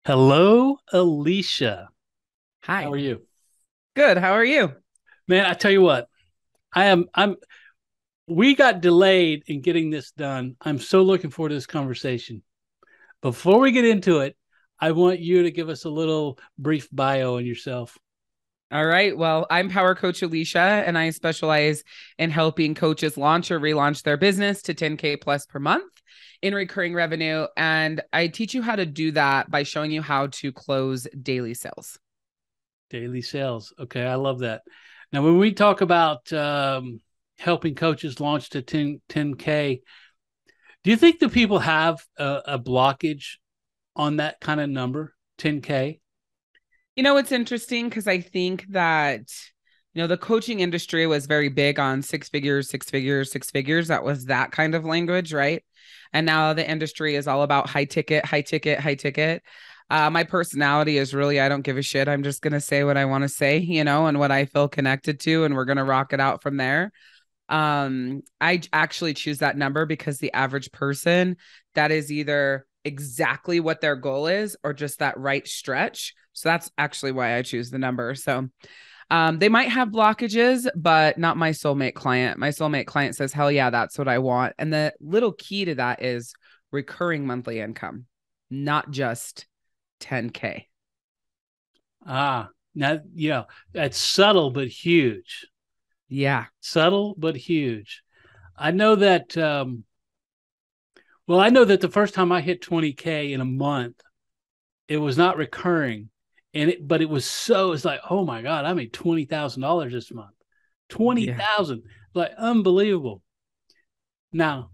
Hello, Alicia. How Hi. are you? Good. How are you? Man, I tell you what, I'm we got delayed in getting this done. I'm so looking forward to this conversation. Before we get into it, I want you to give us a little brief bio on yourself. All right. Well, I'm Power Coach Alicia, and I specialize in helping coaches launch or relaunch their business to 10K plus per month in recurring revenue. And I teach you how to do that by showing you how to close daily sales. Daily sales. Okay, I love that. Now, when we talk about helping coaches launch to 10K, do you think the people have a blockage on that kind of number, 10K? It's interesting because I think that, the coaching industry was very big on six figures, six figures, six figures. That was that kind of language, right? And now the industry is all about high ticket, high ticket, high ticket. My personality is really, I don't give a shit. I'm just going to say what I want to say, and what I feel connected to, and we're going to rock it out from there. I actually choose that number because the average person, that is either exactly what their goal is or just that right stretch. So that's actually why I choose the number. So they might have blockages, but not my soulmate client. My soulmate client says, hell yeah, that's what I want. And the little key to that is recurring monthly income, not just 10K. Now, that's subtle but huge. Yeah. Subtle but huge. I know that. I know that the first time I hit 20K in a month, it was not recurring, but it was so. It's like, oh my god, I made $20,000 this month. Twenty Yeah. thousand, like unbelievable. Now,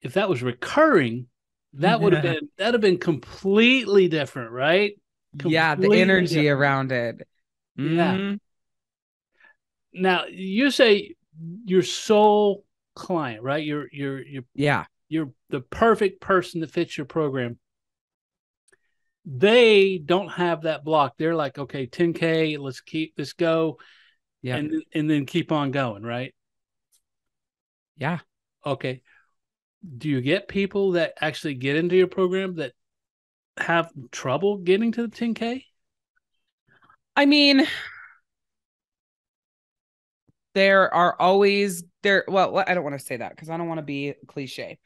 if that was recurring, that'd have been completely different, right? Yeah. The Completely energy different. around it. Yeah. Hmm. Now you say your sole client, right? Yeah. You're the perfect person that fits your program. They don't have that block. They're like, okay, 10K, let's go, Yep. and then keep on going, right? Yeah. Okay. Do you get people that actually get into your program that have trouble getting to the 10K? I mean, there are always there. Well, I don't want to say that because I don't want to be cliche.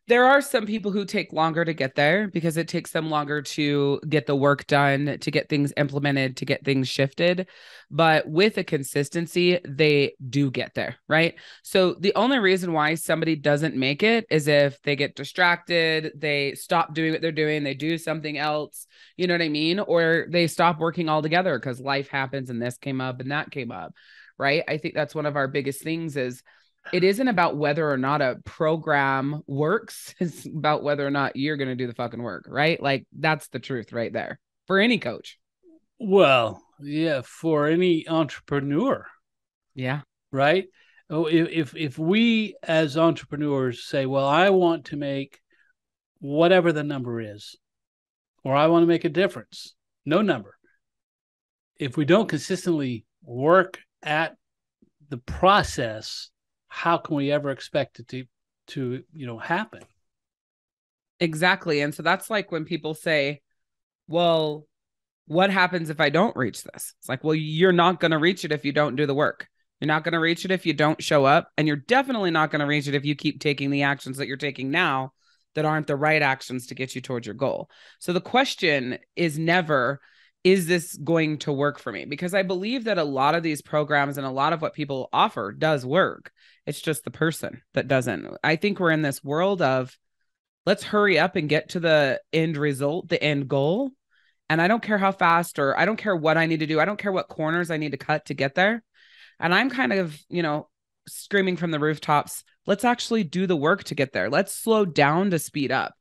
There are some people who take longer to get there because it takes them longer to get the work done, to get things implemented, to get things shifted. But with a consistency, they do get there, right? So the only reason why somebody doesn't make it is if they get distracted, they stop doing what they're doing, they do something else, you know what I mean? Or they stop working altogether because life happens and this came up and that came up, right? I think that's one of our biggest things is it isn't about whether or not a program works. It's about whether or not you're going to do the fucking work, right? Like that's the truth right there for any coach. Well, yeah, for any entrepreneur, Yeah. right? Oh, if we as entrepreneurs say, well, I want to make whatever the number is, or I want to make a difference, no number. If we don't consistently work at the process, how can we ever expect it to happen? Exactly. And so that's like when people say, well, what happens if I don't reach this? It's like, well, you're not going to reach it if you don't do the work. You're not going to reach it if you don't show up. And you're definitely not going to reach it if you keep taking the actions that you're taking now that aren't the right actions to get you towards your goal. So the question is never, is this going to work for me? Because I believe that a lot of these programs and a lot of what people offer does work. It's just the person that doesn't. I think we're in this world of let's hurry up and get to the end result, the end goal, and I don't care how fast or I don't care what I need to do. I don't care what corners I need to cut to get there. And I'm kind of, screaming from the rooftops, let's actually do the work to get there. Let's slow down to speed up.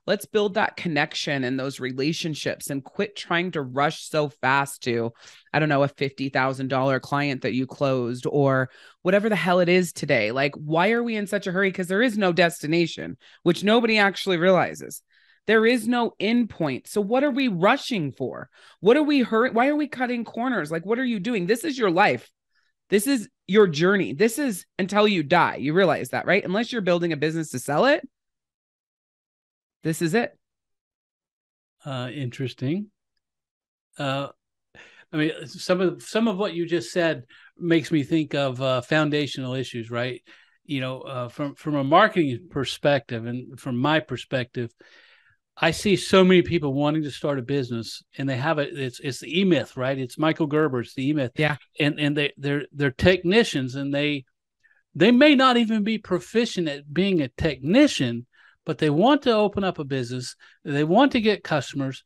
Let's build that connection and those relationships and quit trying to rush so fast to, I don't know, a $50,000 client that you closed or whatever the hell it is today. Like, why are we in such a hurry? Because there is no destination, which nobody actually realizes. There is no end point. So what are we rushing for? What are we hurry? Why are we cutting corners? Like, what are you doing? This is your life. This is your journey. This is until you die. You realize that, right? Unless you're building a business to sell it, this is it. Interesting. Uh, I mean, some of what you just said makes me think of foundational issues, right? From a marketing perspective, and from my perspective, I see so many people wanting to start a business, and they have it. It's the E Myth, right? It's Michael Gerber's the E Myth, Yeah. and they're technicians, and they may not even be proficient at being a technician, but they want to open up a business. They want to get customers,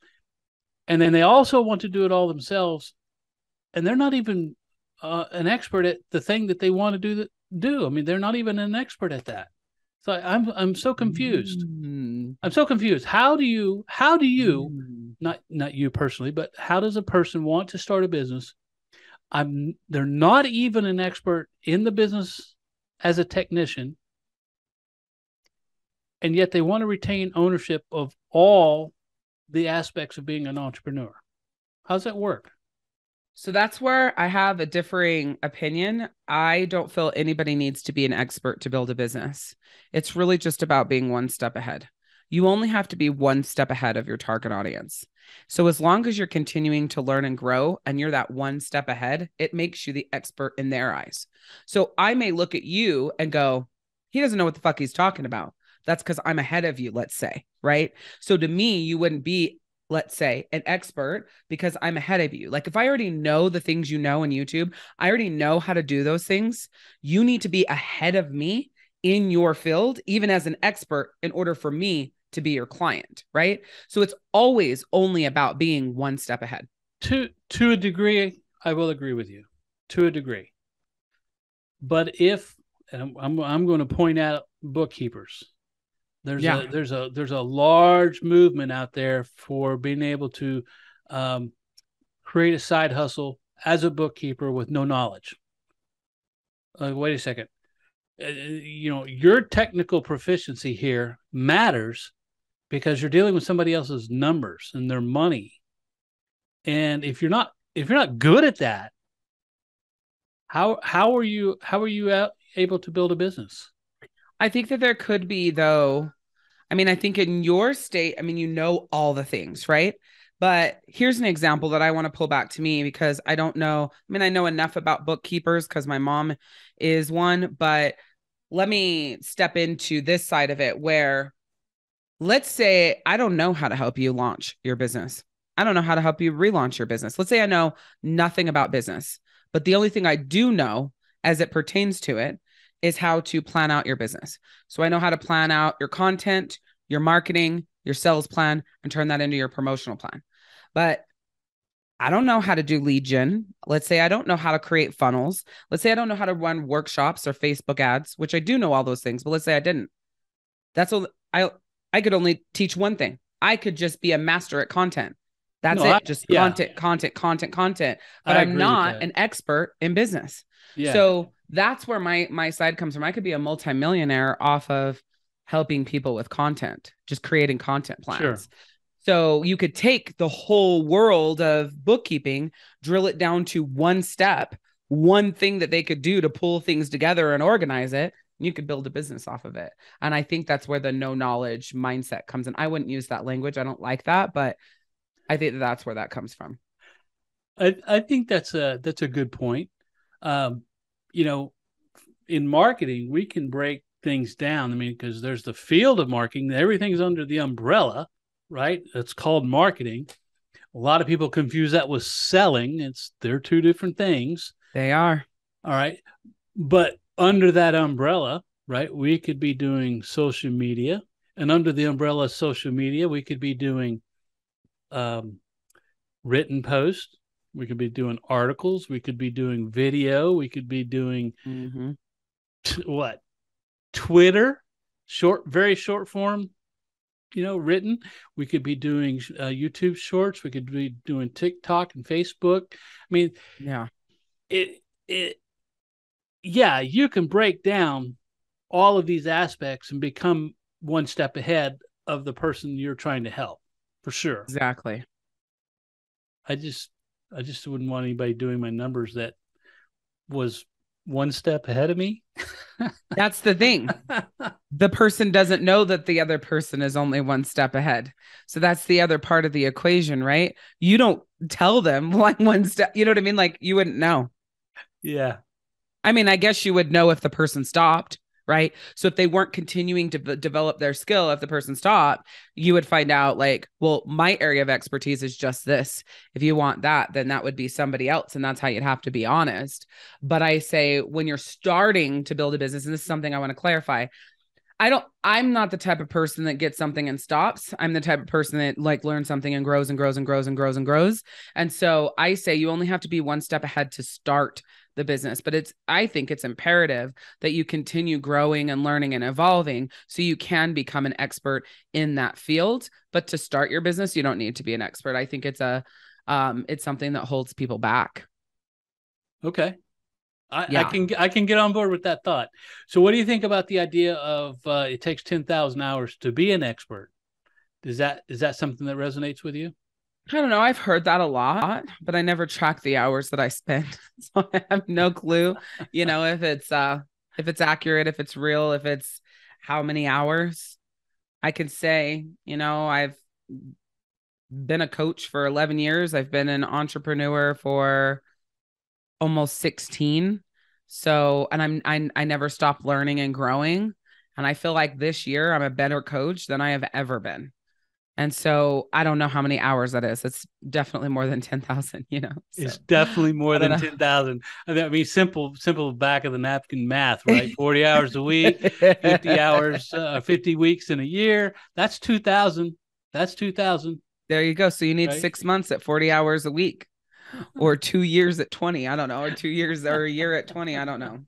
and then they also want to do it all themselves. And they're not even an expert at the thing that they want to do. I mean, they're not even an expert at that. So I'm so confused. I'm so confused. How do you not you personally, but how does a person want to start a business? They're not even an expert in the business as a technician, and yet they want to retain ownership of all the aspects of being an entrepreneur. How's that work? So that's where I have a differing opinion. I don't feel anybody needs to be an expert to build a business. It's really just about being one step ahead. You only have to be one step ahead of your target audience. So as long as you're continuing to learn and grow and you're that one step ahead, it makes you the expert in their eyes. So I may look at you and go, he doesn't know what the fuck he's talking about. That's because I'm ahead of you, let's say, right? So to me, you wouldn't be, let's say, an expert because I'm ahead of you. Like if I already know the things you know in YouTube, I already know how to do those things. You need to be ahead of me in your field, even as an expert, in order for me to be your client, right? So it's always only about being one step ahead. To a degree, I will agree with you, to a degree. But and I'm going to point out bookkeepers. There's a large movement out there for being able to create a side hustle as a bookkeeper with no knowledge. Wait a second. Your technical proficiency here matters because you're dealing with somebody else's numbers and their money. And if you're not good at that, how are you able to build a business? I think that there could be, though. I mean, I think in your state, I mean, you know all the things, right? But here's an example that I want to pull back to me because I don't know. I mean, I know enough about bookkeepers because my mom is one, but let me step into this side of it where, let's say I don't know how to help you launch your business. I don't know how to help you relaunch your business. Let's say I know nothing about business, but the only thing I do know as it pertains to it is how to plan out your business. So I know how to plan out your content, your marketing, your sales plan, and turn that into your promotional plan. But I don't know how to do lead gen. Let's say I don't know how to create funnels. Let's say I don't know how to run workshops or Facebook ads, which I do know all those things, but let's say I didn't. That's all. I could only teach one thing. I could just be a master at content. That's it. Just content. But I'm not an expert in business. Yeah. So that's where my side comes from. I could be a multimillionaire off of helping people with content, just creating content plans. Sure. So you could take the whole world of bookkeeping, drill it down to one step, one thing that they could do to pull things together and organize it. You could build a business off of it. And I think that's where the no knowledge mindset comes in. I wouldn't use that language. I don't like that, but I think that's where that comes from. I think that's a good point. In marketing, we can break things down. I mean, because there's the field of marketing, everything's under the umbrella, right? It's called marketing. A lot of people confuse that with selling. They're two different things. They are. All right. But under that umbrella, right, we could be doing social media. And under the umbrella of social media, we could be doing written posts. We could be doing articles. We could be doing video. We could be doing Twitter, very short form, written. We could be doing YouTube shorts. We could be doing TikTok and Facebook. I mean, you can break down all of these aspects and become one step ahead of the person you're trying to help, for sure. Exactly. I just wouldn't want anybody doing my numbers that was one step ahead of me. That's the thing. The person doesn't know that the other person is only one step ahead. So that's the other part of the equation, right? You don't tell them like one step, you know what I mean? Like you wouldn't know. Yeah. I mean, I guess you would know if the person stopped, right? So if they weren't continuing to develop their skill, if the person stopped, you would find out like, well, my area of expertise is just this. If you want that, then that would be somebody else. And that's how you'd have to be honest. But I say when you're starting to build a business, and this is something I want to clarify, I'm not the type of person that gets something and stops. I'm the type of person that like learns something and grows and grows and grows and grows and grows. And so I say you only have to be one step ahead to start the business, but I think it's imperative that you continue growing and learning and evolving so you can become an expert in that field. But to start your business, you don't need to be an expert. I think it's something that holds people back. Okay. I can get on board with that thought. So what do you think about the idea of it takes 10,000 hours to be an expert? Is that something that resonates with you? I don't know. I've heard that a lot, but I never track the hours that I spend. So I have no clue, if it's accurate, if it's real, if it's how many hours. I could say, I've been a coach for 11 years. I've been an entrepreneur for almost 16. So, and I never stopped learning and growing. And I feel like this year I'm a better coach than I have ever been. And so I don't know how many hours that is. It's definitely more than 10,000, So, it's definitely more than 10,000. I mean, simple back of the napkin math, right? 40 hours a week, 50 hours, 50 weeks in a year. That's 2,000. That's 2,000. There you go. So you need 6 months at 40 hours a week or 2 years at 20. I don't know. Or 2 years or a year at 20. I don't know.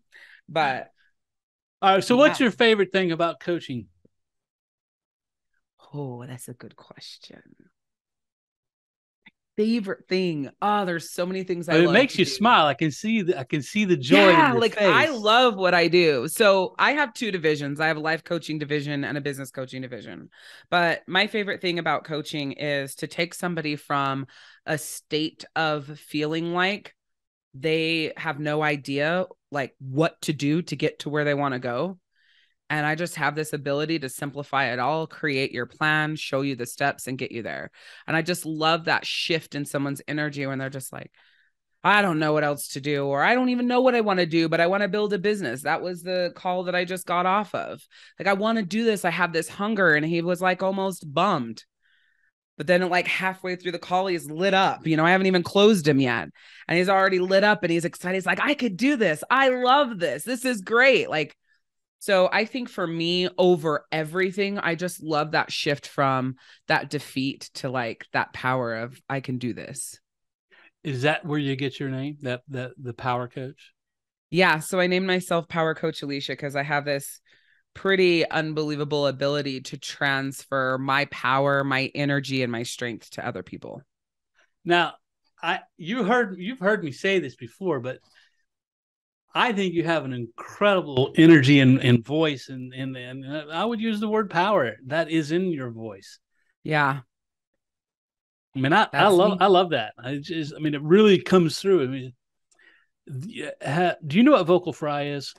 But. All right. So what's your favorite thing about coaching? Oh, that's a good question. Favorite thing. Oh, there's so many things I love. It makes you smile. I can see the joy in your face. I love what I do. So I have two divisions. I have a life coaching division and a business coaching division. But my favorite thing about coaching is to take somebody from a state of feeling like they have no idea like what to do to get to where they want to go. And I just have this ability to simplify it all, create your plan, show you the steps and get you there. And I just love that shift in someone's energy when they're just like, I don't know what else to do, or I don't even know what I want to do, but I want to build a business. That was the call that I just got off of. Like, I want to do this. I have this hunger. And he was like almost bummed. But then like halfway through the call, he's lit up. I haven't even closed him yet. And he's already lit up and he's excited. He's like, I could do this. I love this. This is great. Like, so I think for me, over everything, I just love that shift from that defeat to like that power of I can do this. Is that where you get your name? That the power coach? Yeah. So I named myself Power Coach Alishia because I have this pretty unbelievable ability to transfer my power, my energy, and my strength to other people. Now, you've heard me say this before, but I think you have an incredible energy and voice, and I would use the word power that is in your voice. Yeah. I mean, I love that. It really comes through. I mean, do you know what vocal fry is?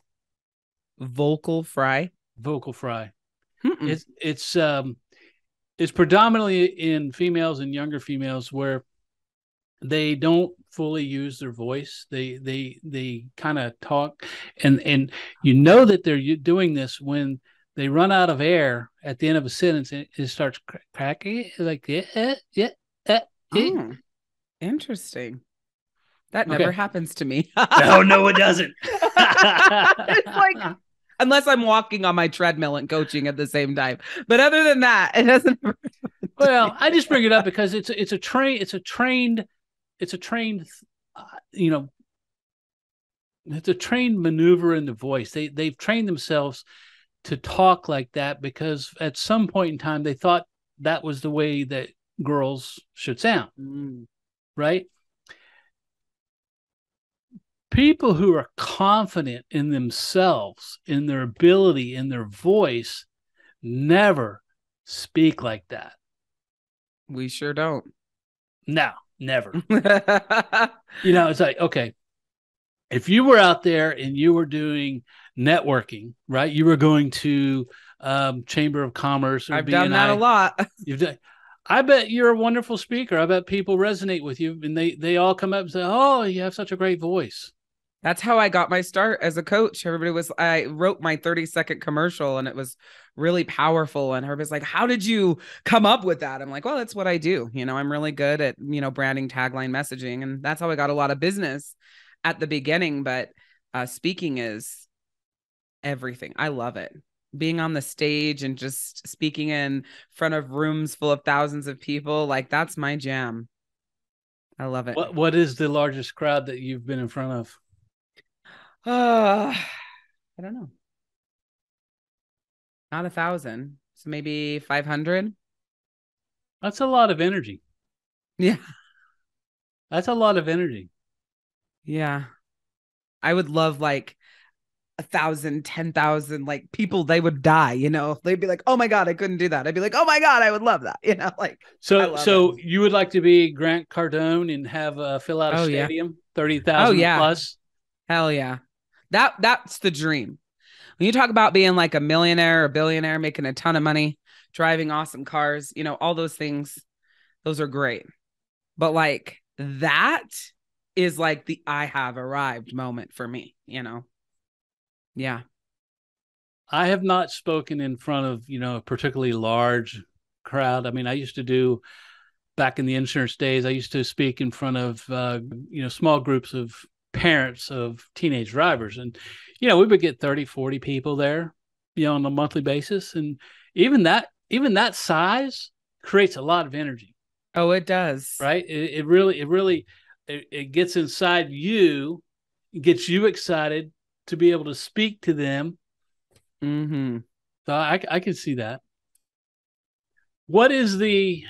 Vocal fry? Vocal fry. It's predominantly in females and younger females where they don't fully use their voice. They kind of talk, and that they're doing this when they run out of air at the end of a sentence. It starts cracking like Interesting. That never happens to me. No, it doesn't. It's like unless I'm walking on my treadmill and coaching at the same time. But other than that, it doesn't. Well, I just bring it up because it's a trained maneuver in the voice. They've trained themselves to talk like that because at some point in time they thought that was the way that girls should sound. Right? People who are confident in themselves, in their ability, in their voice, never speak like that. We sure don't. No, never. It's like, okay, if you were out there and you were doing networking, right? You were going to Chamber of Commerce or I've BNI. done that a lot. You've done. I bet you're a wonderful speaker. I bet people resonate with you, and they all come up and say, "Oh, you have such a great voice." That's how I got my start as a coach. I wrote my 30-second commercial and it was really powerful. And everybody's like, how did you come up with that? I'm like, well, that's what I do. I'm really good at, branding, tagline, messaging. And that's how I got a lot of business at the beginning. But speaking is everything. I love it. Being on the stage and just speaking in front of rooms full of thousands of people, like that's my jam. I love it. What is the largest crowd that you've been in front of? I don't know. Not 1,000. So maybe 500. That's a lot of energy. Yeah. That's a lot of energy. Yeah. I would love like 1,000, 10,000, like people, they would die, they'd be like, oh my God, I couldn't do that. I'd be like, oh my God, I would love that. So you would like to be Grant Cardone and have fill out a stadium, 30,000 plus? Hell yeah. That's the dream. When you talk about being like a millionaire or billionaire, making a ton of money, driving awesome cars, all those things, those are great. But like that is like the I have arrived moment for me, Yeah. I have not spoken in front of, a particularly large crowd. I mean, I used to do back in the insurance days, I used to speak in front of, small groups of parents of teenage drivers. And, we would get 30, 40 people there, on a monthly basis. And even that size creates a lot of energy. Oh, it does. Right. It really gets inside you, gets you excited to be able to speak to them. Mm-hmm. So I can see that. What is the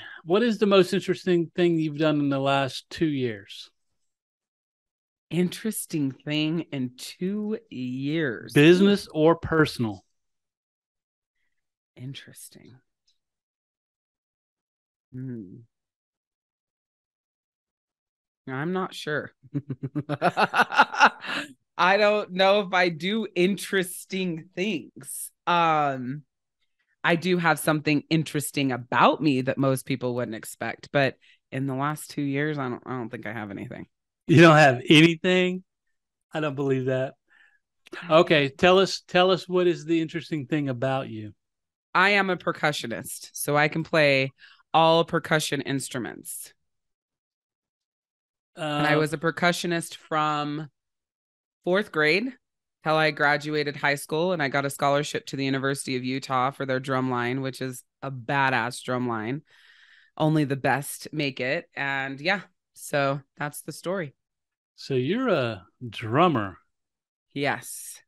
most interesting thing you've done in the last 2 years? Interesting thing in 2 years. Business or personal? Interesting. I'm not sure. I don't know if I do interesting things. I do have something interesting about me that most people wouldn't expect, but in the last 2 years, I don't think I have anything. You don't have anything? I don't believe that. Okay, tell us what is the interesting thing about you? I am a percussionist, so I can play all percussion instruments. And I was a percussionist from 4th grade till I graduated high school, and I got a scholarship to the University of Utah for their drum line, which is a badass drum line. Only the best make it. And yeah, so that's the story. So you're a drummer. Yes.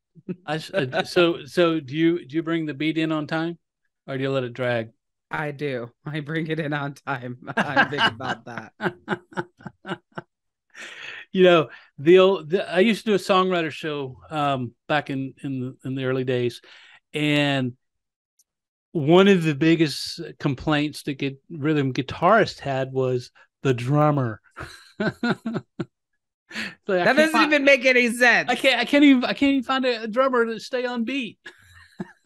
So do you bring the beat in on time, or do you let it drag? I do. I bring it in on time. I'm big about that. I used to do a songwriter show back in the early days, and one of the biggest complaints that rhythm guitarists had was the drummer. That doesn't even make any sense. I can't even find a drummer to stay on beat.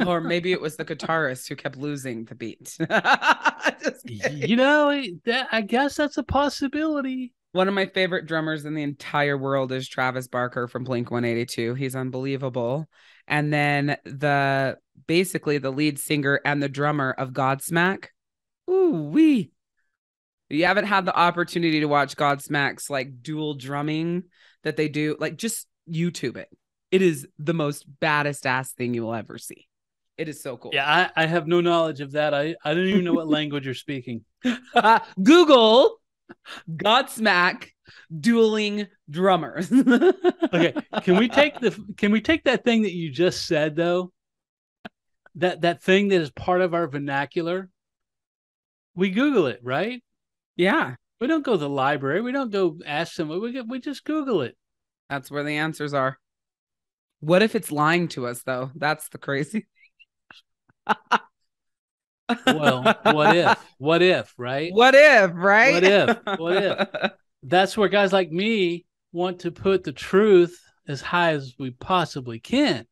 Or maybe it was the guitarist who kept losing the beat. I guess that's a possibility. One of my favorite drummers in the entire world is Travis Barker from Blink-182. He's unbelievable. And then basically the lead singer and the drummer of Godsmack. Ooh-wee. You haven't had the opportunity to watch Godsmack's like dual drumming that they do, like just YouTube it. It is the most baddest ass thing you will ever see. It is so cool. Yeah, I have no knowledge of that. I don't even know what language you're speaking. Google Godsmack dueling drummers. Okay, can we take that thing that you just said though? That thing that is part of our vernacular. We Google it, right? Yeah. We don't go to the library. We don't go ask someone. We just Google it. That's where the answers are. What if it's lying to us, though? That's the crazy thing. Well, what if? What if, right? What if, right? What if? What if? That's where guys like me want to put the truth as high as we possibly can.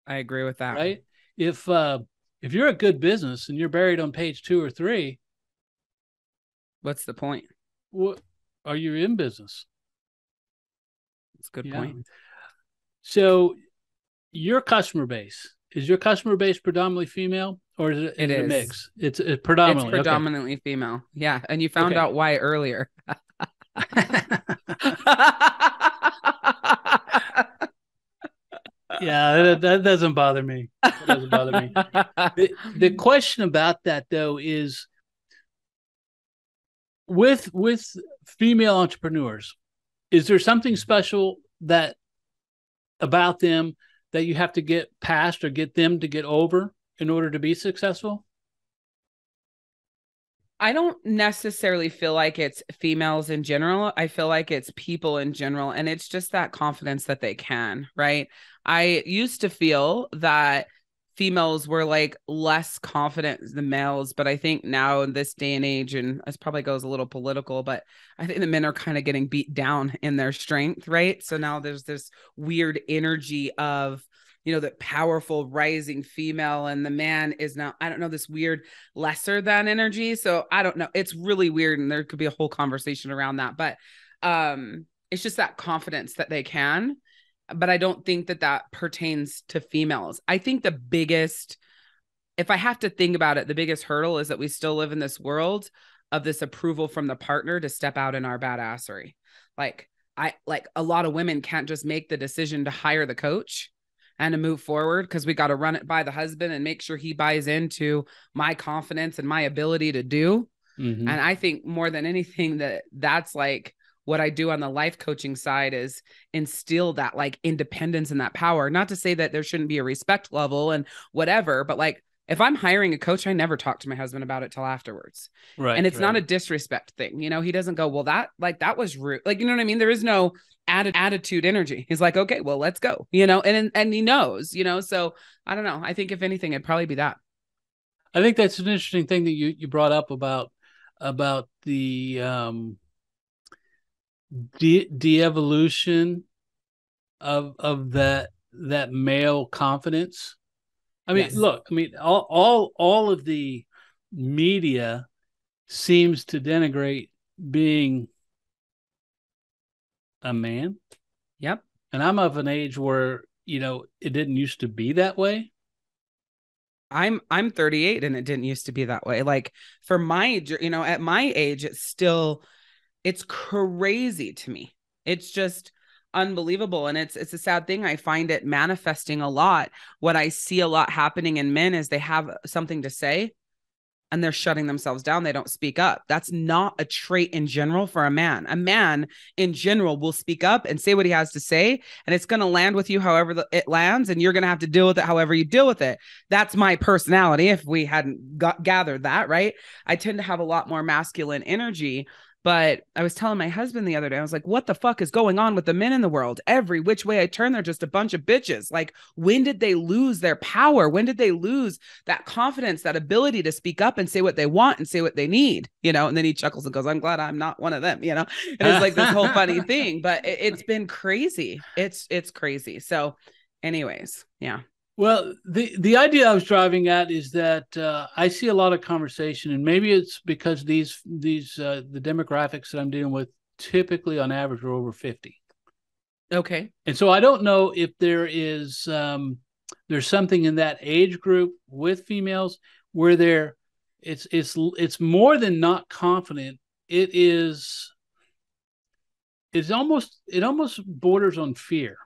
I agree with that. Right? If you're a good business and you're buried on page 2 or 3, what's the point? What are you in business? That's a good point. So your customer base, is your customer base predominantly female, or is it a mix? It's predominantly female. Yeah. And you found out why earlier. Yeah, that doesn't bother me. That doesn't bother me. The question about that, though, is with female entrepreneurs, is there something special that about them that you have to get past or get them to get over in order to be successful? I don't necessarily feel like it's females in general. I feel like it's people in general. And it's just that confidence that they can, right? I used to feel that females were like less confident than males, but I think now in this day and age, and this probably goes a little political, but I think the men are kind of getting beat down in their strength, right? So now there's this weird energy of, the powerful rising female, and the man is now, I don't know, this weird lesser than energy. So I don't know. It's really weird. And there could be a whole conversation around that, but it's just that confidence that they can, but I don't think that pertains to females. I think the biggest, if I have to think about it, the biggest hurdle is that we still live in this world of this approval from the partner to step out in our badassery. Like a lot of women can't just make the decision to hire the coach and to move forward, because we got to run it by the husband and make sure he buys into my confidence and my ability to do. Mm-hmm. And I think more than anything that's like what I do on the life coaching side is instill that like independence and that power. Not to say that there shouldn't be a respect level and whatever, but like if I'm hiring a coach, I never talk to my husband about it till afterwards. Right. And it's not a disrespect thing. He doesn't go, well, that was rude. Like, you know what I mean? There is no attitude energy. He's like, okay, well, let's go, and he knows, so I don't know. I think if anything, it'd probably be that. I think that's an interesting thing that you brought up about the de-evolution of that male confidence. I mean, yes. Look, I mean, all of the media seems to denigrate being a man. Yep. And I'm of an age where, it didn't used to be that way. I'm 38 and it didn't used to be that way. Like for my, at my age, it's crazy to me. It's just unbelievable. And it's a sad thing. I find it manifesting a lot. What I see a lot happening in men is they have something to say and they're shutting themselves down. They don't speak up. That's not a trait in general for a man. A man in general will speak up and say what he has to say, and it's going to land with you however it lands, and you're going to have to deal with it however you deal with it. That's my personality. If we hadn't gathered that, right? I tend to have a lot more masculine energy. But I was telling my husband the other day, I was like, what the fuck is going on with the men in the world? Every which way I turn, they're just a bunch of bitches. Like, when did they lose their power? When did they lose that confidence, that ability to speak up and say what they want and say what they need? And then he chuckles and goes, I'm glad I'm not one of them, and it's like this whole funny thing, but it's been crazy. It's crazy. So anyways, yeah. Well, the idea I was driving at is that I see a lot of conversation, and maybe it's because the demographics that I'm dealing with typically on average are over 50. Okay. And so I don't know if there is there's something in that age group with females where it's more than not confident. It almost borders on fear.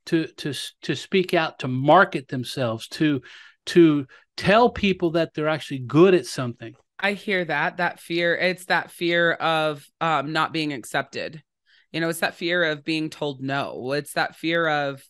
To speak out, to market themselves, to tell people that they're actually good at something. I hear that fear. It's that fear of not being accepted. It's that fear of being told no. It's that fear of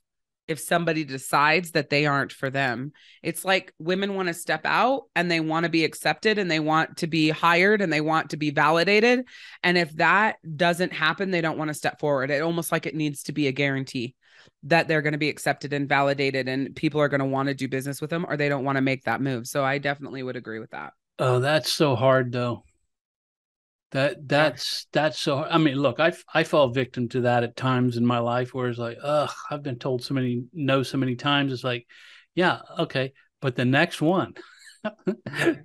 if somebody decides that they aren't for them. It's like women want to step out and they want to be accepted and they want to be hired and they want to be validated. And if that doesn't happen, they don't want to step forward. It almost like it needs to be a guarantee that they're going to be accepted and validated and people are going to want to do business with them, or they don't want to make that move. So I definitely would agree with that. Oh, that's so hard though. That's so. I mean, look, I fall victim to that at times in my life where it's like, ugh, I've been told so many times. It's like, yeah, okay, but the next one, the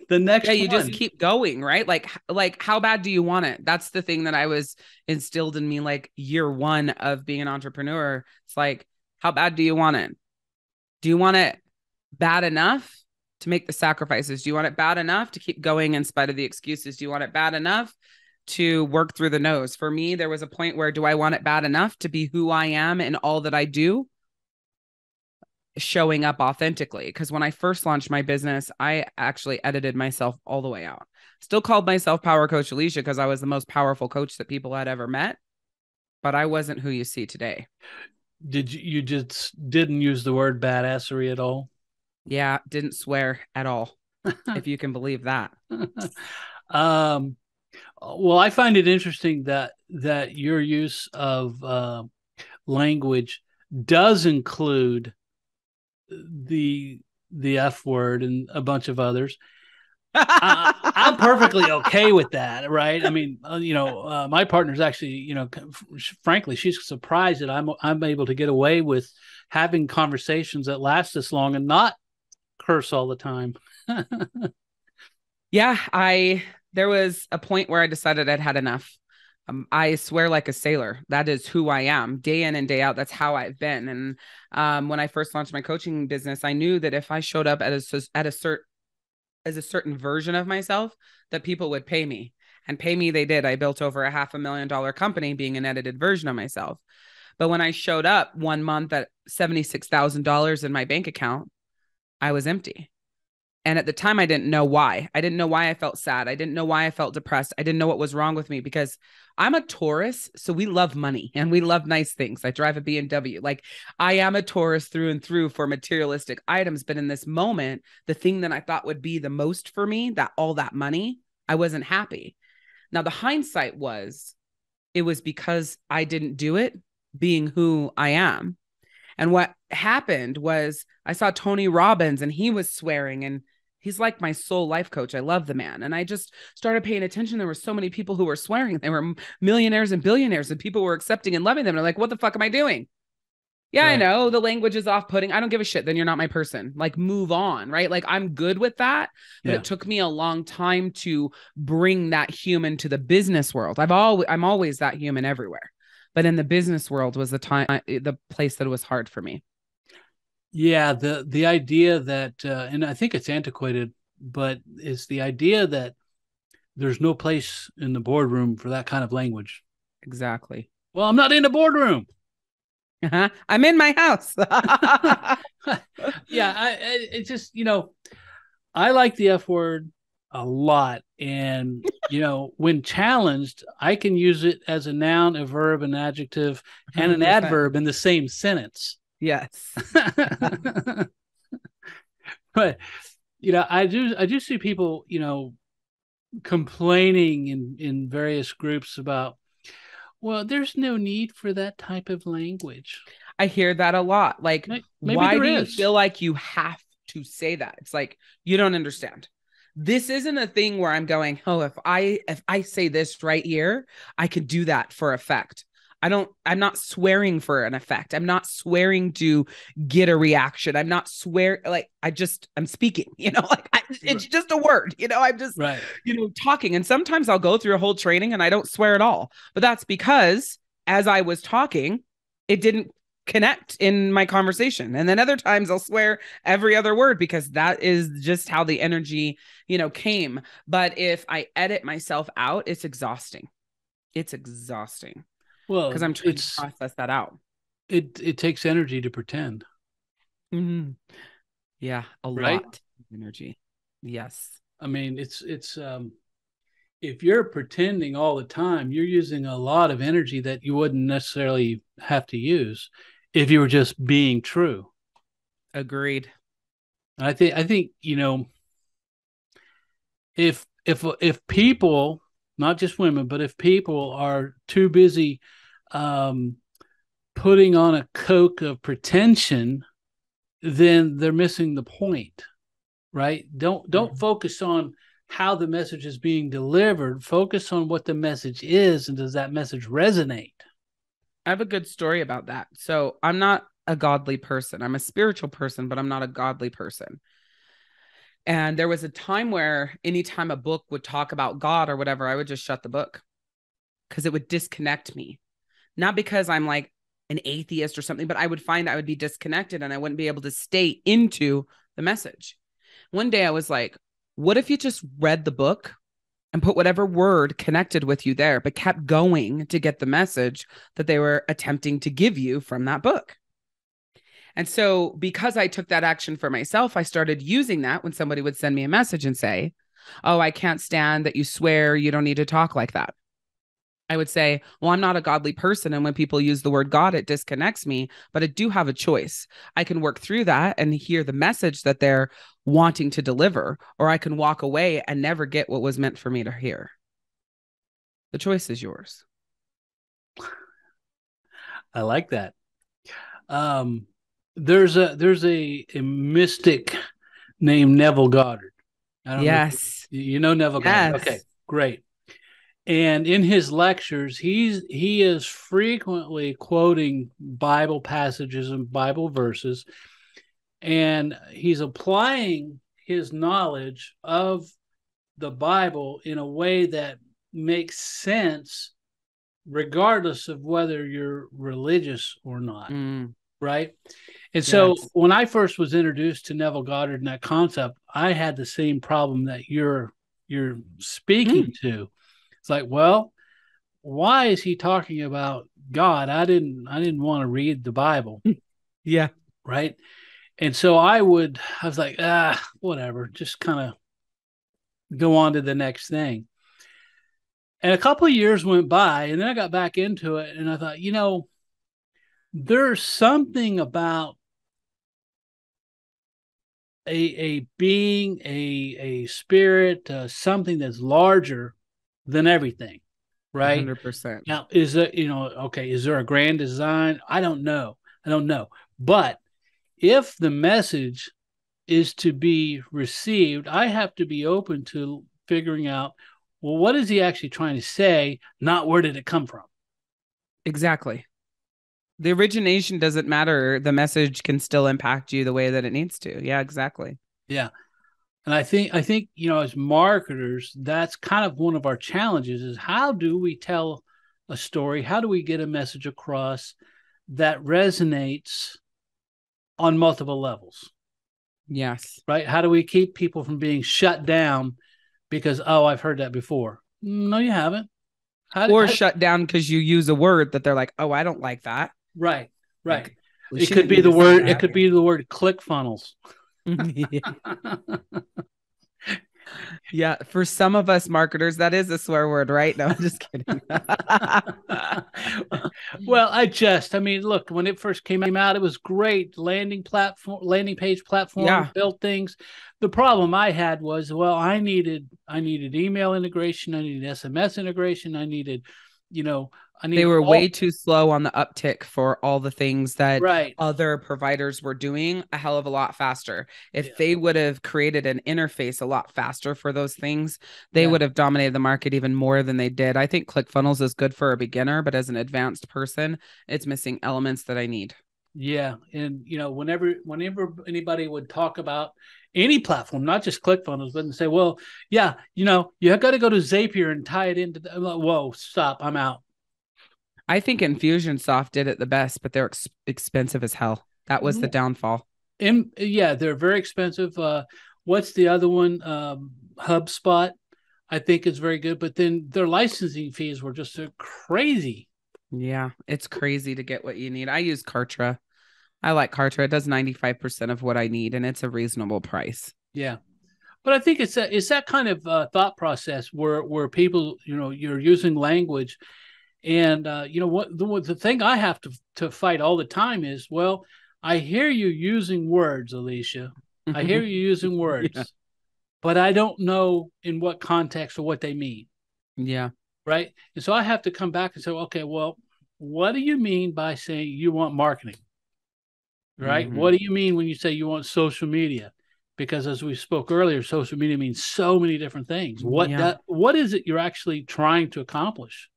next Yeah, you one. just keep going, right? Like how bad do you want it? That's the thing that I was instilled in me, like year one of being an entrepreneur. It's like, how bad do you want it? Do you want it bad enough to make the sacrifices? Do you want it bad enough to keep going in spite of the excuses? Do you want it bad enough to work through the no's? For me, there was a point where, do I want it bad enough to be who I am in all that I do? Showing up authentically. Because when I first launched my business, I actually edited myself all the way out. Still called myself Power Coach Alishia because I was the most powerful coach that people had ever met, but I wasn't who you see today. You just didn't use the word badassery at all? Yeah, didn't swear at all, if you can believe that. Well, I find it interesting that your use of language does include the F word and a bunch of others. I'm perfectly okay with that, right? I mean, my partner's actually, frankly, she's surprised that I'm able to get away with having conversations that last this long and not curse all the time. Yeah, there was a point where I decided I'd had enough. I swear like a sailor. That is who I am, day in and day out. That's how I've been. And when I first launched my coaching business, I knew that if I showed up as a certain version of myself, that people would pay me. And pay me they did. I built over $500,000 company being an edited version of myself. But when I showed up one month at $76,000 in my bank account, I was empty. And at the time, I didn't know why. I didn't know why I felt sad. I didn't know why I felt depressed. I didn't know what was wrong with me, because I'm a Taurus. So we love money and we love nice things. I drive a BMW. Like, I am a Taurus through and through for materialistic items. But in this moment, the thing that I thought would be the most for me, all that money, I wasn't happy. Now, the hindsight was, it was because I didn't do it, being who I am. And what happened was, I saw Tony Robbins and he was swearing, and he's like my soul life coach. I love the man. And I just started paying attention. There were so many people who were swearing. They were millionaires and billionaires, and people were accepting and loving them. And I'm like, what the fuck am I doing? Yeah, right. I know the language is off-putting. I don't give a shit. Then you're not my person. Like, move on, right? Like, I'm good with that. But It took me a long time to bring that human to the business world. I'm always that human everywhere. But in the business world was the place that was hard for me. Yeah, the idea that, and I think it's antiquated, but it's the idea that there's no place in the boardroom for that kind of language. Exactly. Well, I'm not in the boardroom. I'm in my house. Yeah, it's just, I like the F word a lot. And, when challenged, I can use it as a noun, a verb, an adjective, and an 100%. Adverb in the same sentence. Yes. But, I do see people, complaining in various groups about, well, there's no need for that type of language. I hear that a lot. Like, maybe why do you feel like you have to say that? It's like, you don't understand. This isn't a thing where I'm going, oh, if I say this right here, I could do that for effect. I'm not swearing for an effect. I'm not swearing to get a reaction. I'm not I'm speaking, it's just a word, I'm just, right. Talking. And sometimes I'll go through a whole training and I don't swear at all, but that's because as I was talking, it didn't connect in my conversation. And then other times I'll swear every other word because that is just how the energy, came. But if I edit myself out, it's exhausting. It's exhausting. Well, because I'm trying to process that out. It takes energy to pretend. Mm-hmm. Yeah, a lot of energy. Yes. I mean, it's if you're pretending all the time, you're using a lot of energy that you wouldn't necessarily have to use if you were just being true. Agreed. I think if people, not just women, but if people are too busy putting on a coat of pretension, then they're missing the point, right? Don't focus on how the message is being delivered. Focus on what the message is, and does that message resonate? I have a good story about that. So I'm not a godly person. I'm a spiritual person, but I'm not a godly person. And there was a time where anytime a book would talk about God or whatever, I would just shut the book because it would disconnect me. Not because I'm like an atheist or something, but I would find I would be disconnected and I wouldn't be able to stay into the message. One day I was like, what if you just read the book and put whatever word connected with you there, but kept going to get the message that they were attempting to give you from that book? And so because I took that action for myself, I started using that when somebody would send me a message and say, oh, I can't stand that you swear, you don't need to talk like that. I would say, well, I'm not a godly person. And when people use the word God, it disconnects me, but I do have a choice. I can work through that and hear the message that they're wanting to deliver, or I can walk away and never get what was meant for me to hear. The choice is yours. I like that. There's a mystic named Neville Goddard. I don't know. You know Neville Goddard. Okay, great. And in his lectures, he is frequently quoting Bible passages and Bible verses, and he's applying his knowledge of the Bible in a way that makes sense regardless of whether you're religious or not. Right? And so when I first was introduced to Neville Goddard and that concept, I had the same problem that you're speaking to. It's like, well, why is he talking about God? I didn't want to read the Bible. Yeah. Right. And so I was like, whatever, just kind of go on to the next thing. And a couple of years went by, and then I got back into it, and I thought, there's something about a being, a spirit, something that's larger than everything, right? 100%. Now, is it, is there a grand design? I don't know. But if the message is to be received, I have to be open to figuring out, well, what is he actually trying to say? Not where did it come from? Exactly. The origination doesn't matter. The message can still impact you the way that it needs to. Yeah, exactly. Yeah. And I think, as marketers, that's kind of one of our challenges is how do we tell a story? How do we get a message across that resonates on multiple levels? Yes. Right. How do we keep people from being shut down because, I've heard that before? No, you haven't. Shut down because you use a word that they're like, oh, I don't like that. Right. Like, it could be the word. It could be the word ClickFunnels. Yeah, for some of us marketers, that is a swear word, right? No, I'm just kidding. Well, look, when it first came out, it was great. Landing page platform, built things. The problem I had was, I needed email integration, I needed SMS integration, I needed, they were way too slow on the uptick for all the things that right. other providers were doing a hell of a lot faster. If they would have created an interface a lot faster for those things, they would have dominated the market even more than they did. I think ClickFunnels is good for a beginner, but as an advanced person, it's missing elements that I need. Yeah. And, whenever anybody would talk about any platform, not just ClickFunnels, but say, well, yeah, you got to go to Zapier and tie it into whoa, stop, I'm out. I think Infusionsoft did it the best, but they're expensive as hell. That was the downfall. They're very expensive. What's the other one? HubSpot, I think is very good, but then their licensing fees were just crazy. Yeah, it's crazy to get what you need. I use Kartra. I like Kartra. It does 95% of what I need, and it's a reasonable price. Yeah. But I think it's that kind of thought process where people, you're using language. And, the thing I have to fight all the time is, I hear you using words, Alishia. I hear you using words, but I don't know in what context or what they mean. Yeah. Right. And so I have to come back and say, okay, well, what do you mean by saying you want marketing? Right. Mm-hmm. What do you mean when you say you want social media? because as we spoke earlier, social media means so many different things. Yeah. What is it you're actually trying to accomplish?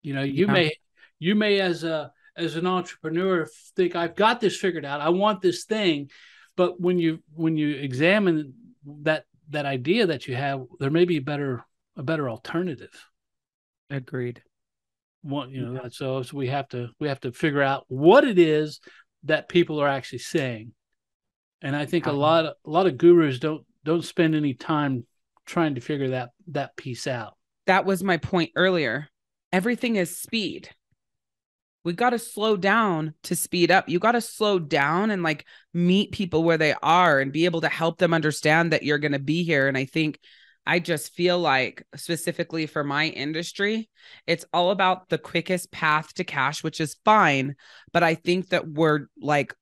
You know, Yeah. you may as an entrepreneur think I've got this figured out. I want this thing, but when you examine that idea that you have, there may be a better alternative. Agreed. One, you know, Yeah. so we have to figure out what it is that people are actually saying. And I think Yeah. a lot of gurus don't spend any time trying to figure that piece out. That was my point earlier. Everything is speed. We got to slow down to speed up. You got to slow down and like meet people where they are and be able to help them understand that you're going to be here. And I think I just feel like specifically for my industry, it's all about the quickest path to cash, which is fine. But I think that we're like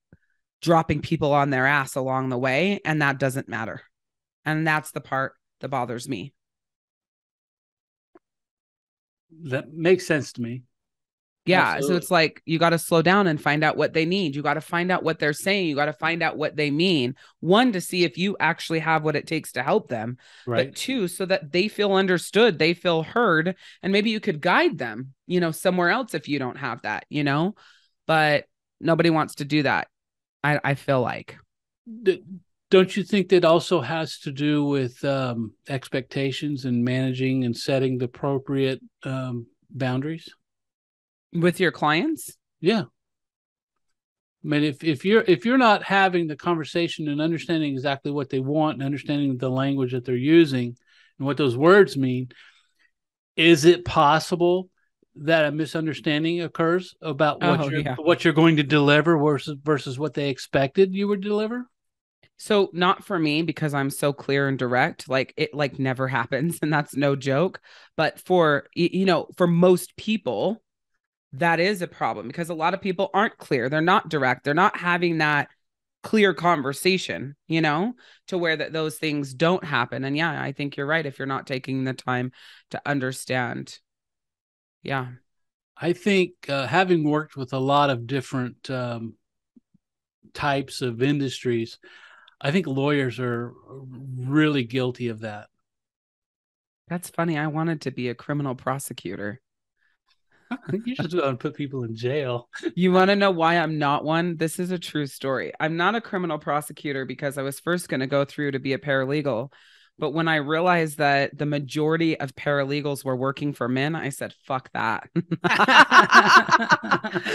dropping people on their ass along the way, and that doesn't matter. And that's the part that bothers me. That makes sense to me. Yeah. So Absolutely. it's like you got to slow down and find out what they need. You got to find out what they're saying. You got to find out what they mean. One, to see if you actually have what it takes to help them, Right. but two, so that they feel understood, they feel heard, and maybe you could guide them, somewhere else if you don't have that. But nobody wants to do that. I feel like. Don't you think that also has to do with expectations and managing and setting the appropriate boundaries? With your clients? Yeah. I mean, if you're not having the conversation and understanding exactly what they want and understanding the language that they're using and what those words mean, is it possible that a misunderstanding occurs about Oh, yeah. what you're going to deliver versus what they expected you would deliver? So not for me because I'm so clear and direct, like it like never happens and that's no joke, but for most people that is a problem because a lot of people aren't clear, they're not direct, they're not having that clear conversation, to where that those things don't happen. And yeah, I think you're right if you're not taking the time to understand. Yeah. I think having worked with a lot of different types of industries, I think lawyers are really guilty of that. That's funny. I wanted to be a criminal prosecutor. You just want to put people in jail. You want to know why I'm not one? This is a true story. I'm not a criminal prosecutor because I was first going to go through to be a paralegal. But when I realized that the majority of paralegals were working for men, I said, fuck that.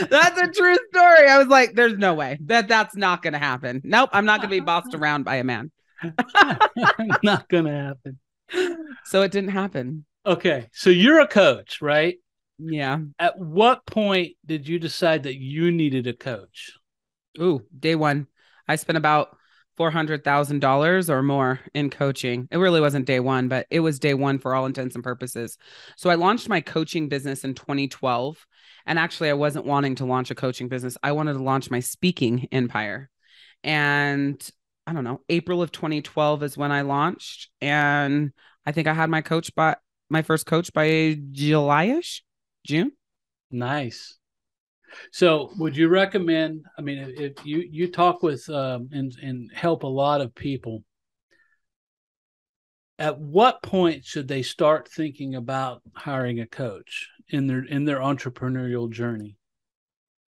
That's a true story. I was like, there's no way that's not going to happen. Nope. I'm not going to be bossed around by a man. Not going to happen. So it didn't happen. Okay. So you're a coach, right? Yeah. At what point did you decide that you needed a coach? Ooh, day one. I spent about $400,000 or more in coaching. It really wasn't day one, but it was day one for all intents and purposes. So I launched my coaching business in 2012. And actually, I wasn't wanting to launch a coaching business. I wanted to launch my speaking empire. And I don't know, April of 2012 is when I launched. And I think I had my first coach by July-ish, June. Nice. So would you recommend, I mean, if you talk with and help a lot of people, at what point should they start thinking about hiring a coach in their entrepreneurial journey?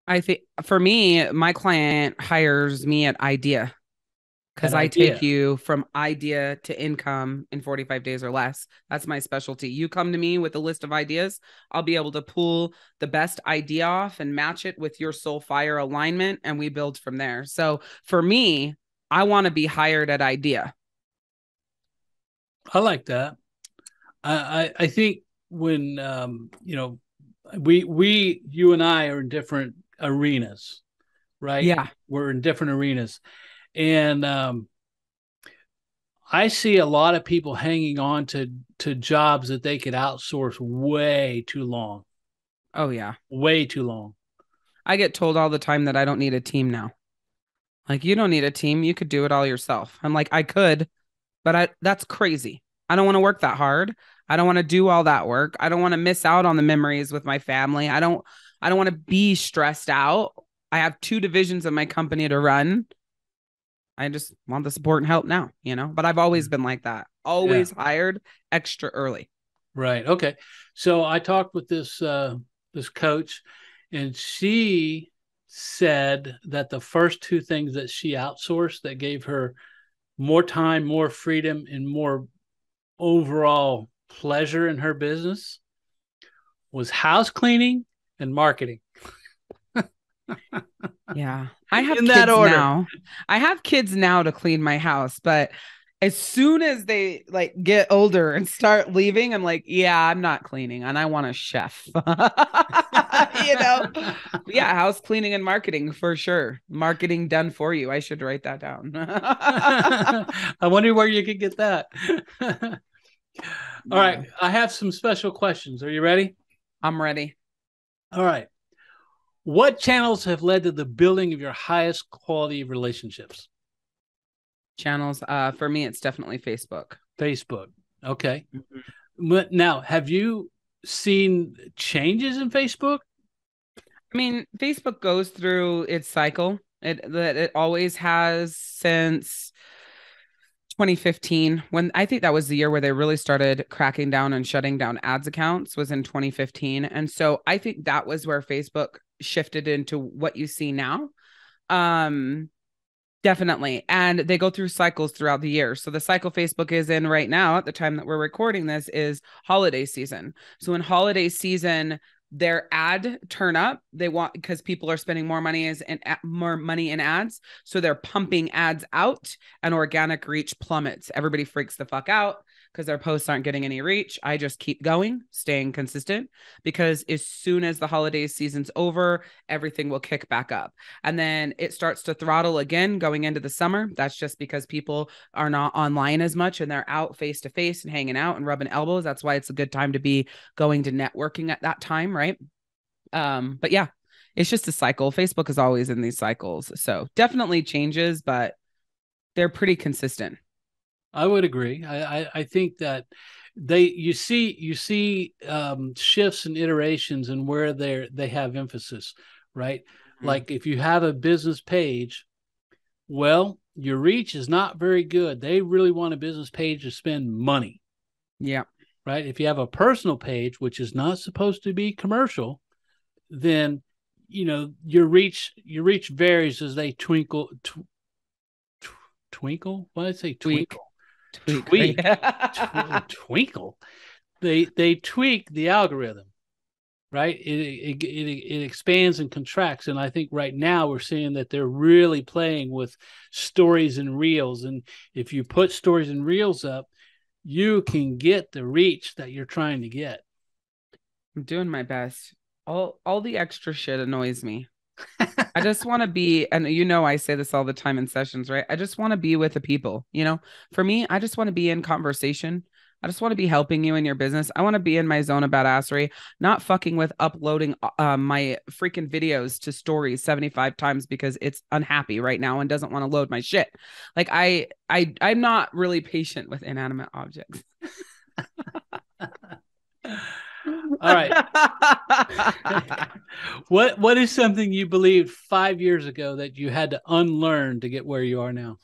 I think for me, my client hires me at idea. Because I take you from idea to income in 45 days or less. That's my specialty. You come to me with a list of ideas, I'll be able to pull the best idea off and match it with your soul fire alignment, and we build from there. So for me, I want to be hired at idea. I like that. I think when you and I are in different arenas, right? Yeah. We're in different arenas. And I see a lot of people hanging on to jobs that they could outsource way too long. Oh, yeah. Way too long. I get told all the time that I don't need a team now. Like, you don't need a team. You could do it all yourself. I'm like, I could, but that's crazy. I don't want to work that hard. I don't want to do all that work. I don't want to miss out on the memories with my family. I don't want to be stressed out. I have 2 divisions of my company to run. I just want the support and help now, but I've always been like that. Always hired extra early. Right. Okay. So I talked with this coach, and she said that the first two things that she outsourced that gave her more time, more freedom, and more overall pleasure in her business was house cleaning and marketing. Yeah. I have In kids that order. now. I have kids now to clean my house, but as soon as they like get older and start leaving, I'm like, yeah, I'm not cleaning and I want a chef. Yeah, house cleaning and marketing for sure. Marketing done for you. I should write that down. I wonder where you could get that. All right. I have some special questions. Are you ready? I'm ready. All right. What channels have led to the building of your highest quality relationships? Channels. For me, it's definitely Facebook. Facebook. Okay. Mm-hmm. Now, have you seen changes in Facebook? I mean, Facebook goes through its cycle. It always has since 2015, when I think that was the year where they really started cracking down and shutting down ads accounts, was in 2015. And so I think that was where Facebook shifted into what you see now. Definitely. And they go through cycles throughout the year. So the cycle Facebook is in right now at the time that we're recording this is holiday season. So in holiday season, their ad turn up. They want, because people are spending more money in ads. So they're pumping ads out and organic reach plummets. Everybody freaks the fuck out because their posts aren't getting any reach. I just keep going, staying consistent, because as soon as the holiday season's over, everything will kick back up. And then it starts to throttle again going into the summer. That's just because people are not online as much and they're out face to face and hanging out and rubbing elbows. That's why it's a good time to be going to networking at that time, right? But yeah, it's just a cycle. Facebook is always in these cycles. So definitely changes, but they're pretty consistent. I would agree. I think that you see shifts and iterations and where they have emphasis, right? Mm-hmm. Like if you have a business page, well, your reach is not very good. They really want a business page to spend money. Yeah. Right. If you have a personal page, which is not supposed to be commercial, then your reach varies as they twinkle. Twinkle? What did I say? Twinkle. Tweak. Twinkle. They tweak the algorithm, right? It expands and contracts. And I think right now we're seeing that they're really playing with stories and reels. And if you put stories and reels up, you can get the reach that you're trying to get. I'm doing my best. All the extra shit annoys me. I just want to be, and I say this all the time in sessions, right? I just want to be with the people, for me, I just want to be in conversation. I just want to be helping you in your business. I want to be in my zone of badassery, not fucking with uploading my freaking videos to stories 75 times because it's unhappy right now and doesn't want to load my shit. Like I'm not really patient with inanimate objects. All right. What is something you believed 5 years ago that you had to unlearn to get where you are now?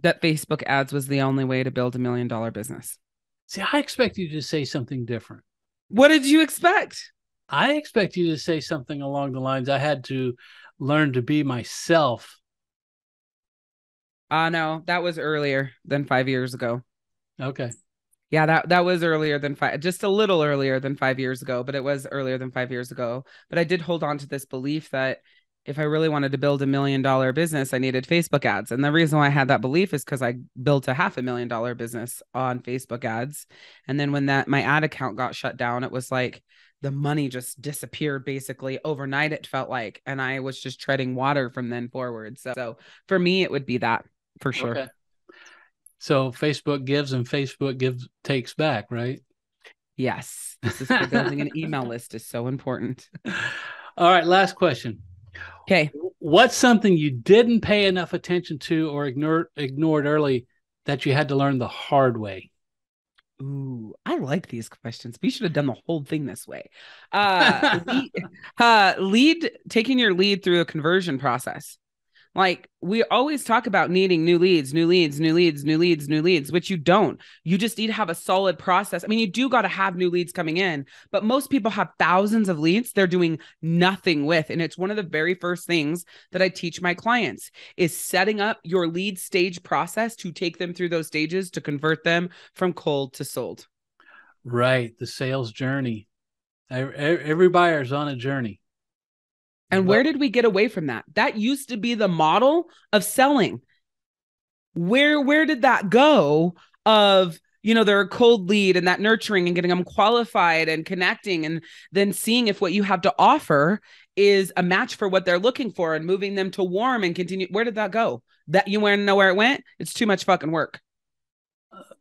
That Facebook ads was the only way to build $1 million business. See, I expect you to say something different. What did you expect? I expect you to say something along the lines, I had to learn to be myself. No, that was earlier than 5 years ago. Okay. Yeah, that was earlier than just a little earlier than 5 years ago, but it was earlier than 5 years ago. But I did hold on to this belief that if I really wanted to build $1 million business, I needed Facebook ads. And the reason why I had that belief is because I built a $500,000 business on Facebook ads. And then when my ad account got shut down, it was like the money just disappeared basically overnight, it felt like. And I was just treading water from then forward. So for me, it would be that for sure. Okay. So Facebook gives and Facebook takes back, right? Yes. This is for building an email list is so important. All right. Last question. Okay. What's something you didn't pay enough attention to or ignored early that you had to learn the hard way? Ooh, I like these questions. We should have done the whole thing this way. Taking your lead through a conversion process. Like we always talk about needing new leads, new leads, new leads, new leads, new leads, which you don't. You just need to have a solid process. I mean, you do got to have new leads coming in, but most people have thousands of leads they're doing nothing with. And it's one of the very first things that I teach my clients is setting up your lead stage process to take them through those stages to convert them from cold to sold. Right. The sales journey. Every buyer's on a journey. And where did we get away from that? That used to be the model of selling. Where did that go of, they're a cold lead and that nurturing and getting them qualified and connecting and then seeing if what you have to offer is a match for what they're looking for and moving them to warm and continue. Where did that go? That you want to know where it went? It's too much fucking work.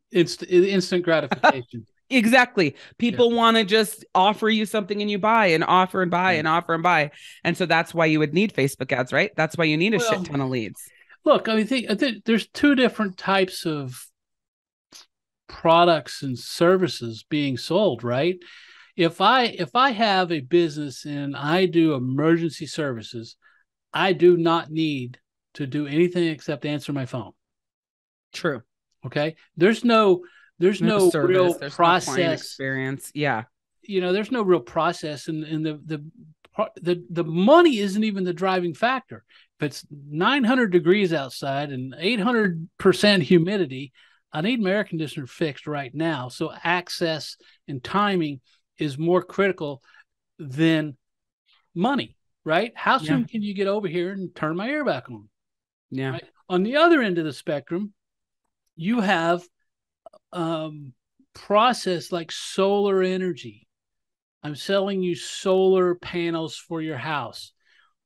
It's instant gratification. Exactly. People want to just offer you something and you buy and offer and buy and offer and buy. And so that's why you would need Facebook ads, right? That's why you need a shit ton of leads. Look, I think there's two different types of products and services being sold, right? If I have a business and I do emergency services, I do not need to do anything except answer my phone. True. Okay. There's no service, real there's process no experience. Yeah. There's no real process, and the money isn't even the driving factor. If it's 900 degrees outside and 800% humidity, I need my air conditioner fixed right now. So access and timing is more critical than money, right? How soon can you get over here and turn my air back on? Yeah. Right? On the other end of the spectrum, you have process like solar energy. I'm selling you solar panels for your house.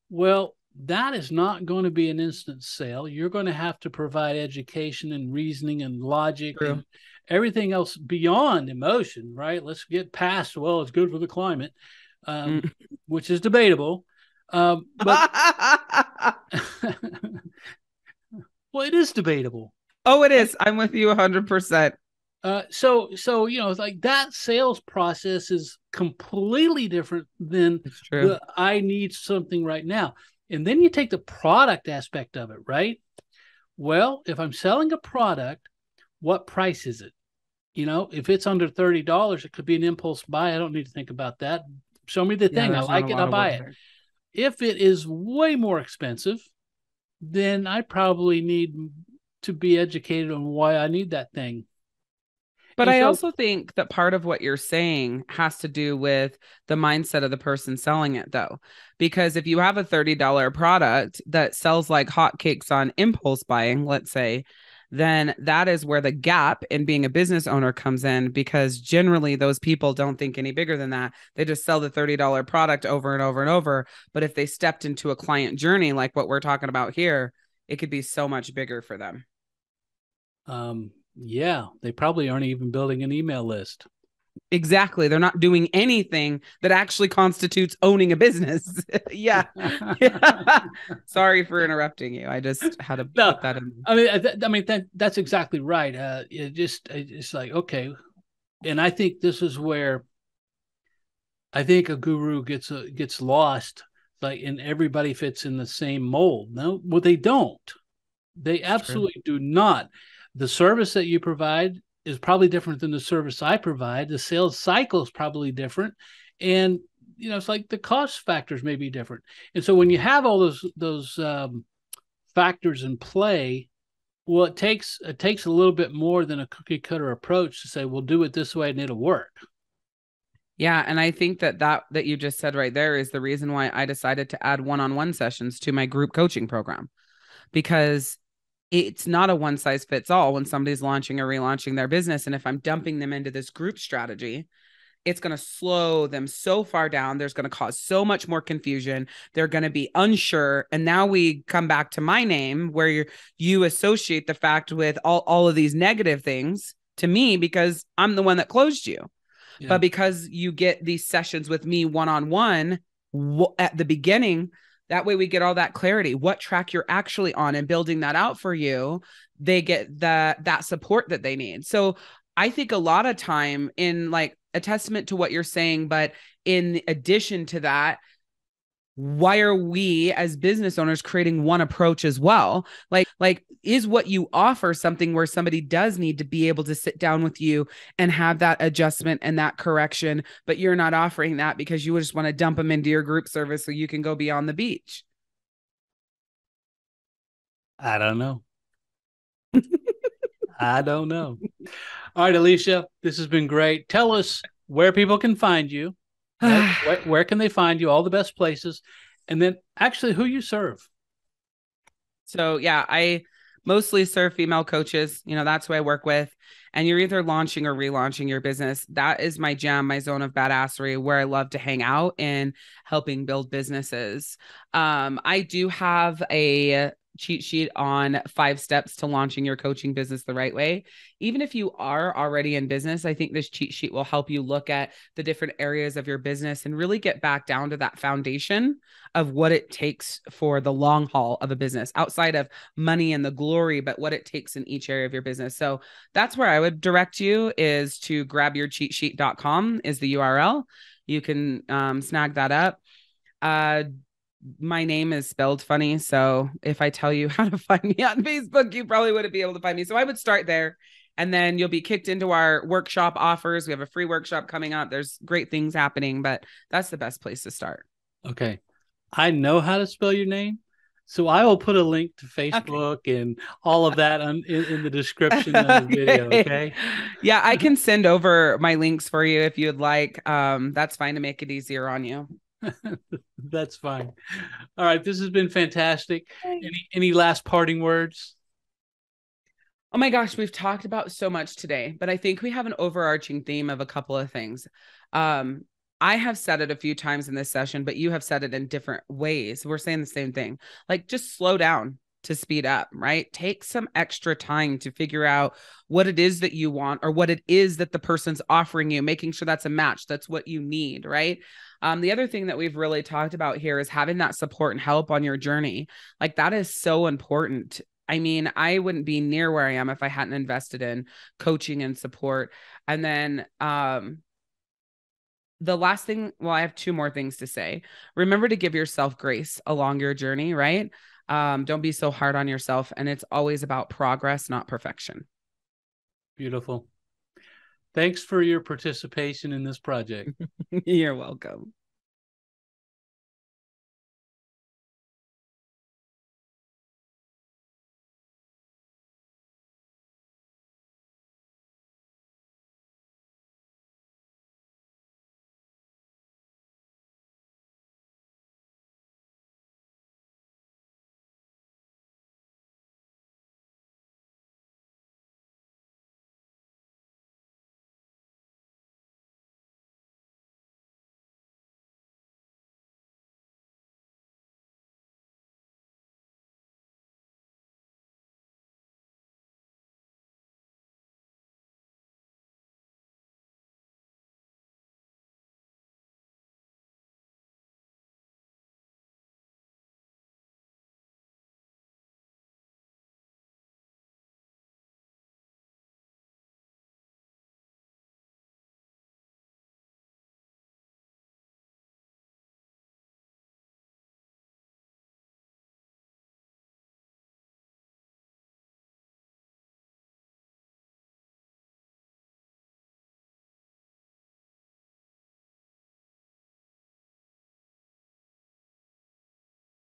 Well, that is not going to be an instant sale. You're going to have to provide education and reasoning and logic and everything else beyond emotion, right? Let's get past, well, it's good for the climate, which is debatable. But well, it is debatable. Oh, it is. I'm with you 100%. So it's like that sales process is completely different than I need something right now. And then you take the product aspect of it, right? Well, if I'm selling a product, what price is it? If it's under $30, it could be an impulse buy. I don't need to think about that. Show me the thing. I like it. I'll buy it. If it is way more expensive, then I probably need to be educated on why I need that thing. But I also think that part of what you're saying has to do with the mindset of the person selling it, though. Because if you have a $30 product that sells like hotcakes on impulse buying, let's say, then that is where the gap in being a business owner comes in, because generally those people don't think any bigger than that. They just sell the $30 product over and over and over. But if they stepped into a client journey like what we're talking about here, it could be so much bigger for them. Yeah, they probably aren't even building an email list. Exactly. They're not doing anything that actually constitutes owning a business. Yeah. Sorry for interrupting you. I just had to put that in. That's exactly right. It's like, okay. And I think this is where I think a guru gets lost, like, and everybody fits in the same mold. No, well, they don't. They absolutely do not. The service that you provide is probably different than the service I provide. The sales cycle is probably different. And, it's like the cost factors may be different. And so when you have all those factors in play, well, it takes a little bit more than a cookie cutter approach to say, we'll do it this way and it'll work. Yeah. And I think that you just said right there is the reason why I decided to add one-on-one sessions to my group coaching program, because it's not a one size fits all when somebody's launching or relaunching their business. And if I'm dumping them into this group strategy, it's going to slow them so far down. There's going to cause so much more confusion. They're going to be unsure. And now we come back to my name, where you associate the fact with all of these negative things to me because I'm the one that closed you. Yeah. But because you get these sessions with me one-on-one at the beginning, that way we get all that clarity, what track you're actually on, and building that out for you, they get that support that they need. So I think a lot of time, in like a testament to what you're saying, but in addition to that, why are we as business owners creating one approach as well? Like is what you offer something where somebody does need to be able to sit down with you and have that adjustment and that correction, but you're not offering that because you just want to dump them into your group service so you can go be on the beach? I don't know. I don't know. All right, Alishia, this has been great. Tell us where people can find you. Right? Where can they find you? All the best places. And then actually who you serve. So yeah, I mostly serve female coaches. You know, that's who I work with. And you're either launching or relaunching your business. That is my jam, my zone of badassery, where I love to hang out and helping build businesses. I do have a cheat sheet on 5 steps to launching your coaching business the right way. Even if you are already in business, I think this cheat sheet will help you look at the different areas of your business and really get back down to that foundation of what it takes for the long haul of a business outside of money and the glory, but what it takes in each area of your business. So that's where I would direct you, is to grabyourcheatsheet.com is the URL. You can snag that up. My name is spelled funny. So if I tell you how to find me on Facebook, you probably wouldn't be able to find me. So I would start there, and then you'll be kicked into our workshop offers. We have a free workshop coming up. There's great things happening, but that's the best place to start. Okay. I know how to spell your name, so I will put a link to Facebook and all of that in the description of the video. Okay. Yeah, I can send over my links for you if you'd like. That's fine to make it easier on you. That's fine. All right. This has been fantastic. Any last parting words? Oh my gosh, we've talked about so much today, but I think we have an overarching theme of a couple of things. I have said it a few times in this session, but you have said it in different ways. We're saying the same thing. Like, just slow down to speed up, right? Take some extra time to figure out what it is that you want, or what it is that the person's offering you, making sure that's a match. That's what you need, right? The other thing that we've really talked about here is having that support and help on your journey. Like, that is so important. I mean, I wouldn't be near where I am if I hadn't invested in coaching and support. And then, the last thing, well, I have 2 more things to say. Remember to give yourself grace along your journey, right? Don't be so hard on yourself. And it's always about progress, not perfection. Beautiful. Thanks for your participation in this project. You're welcome.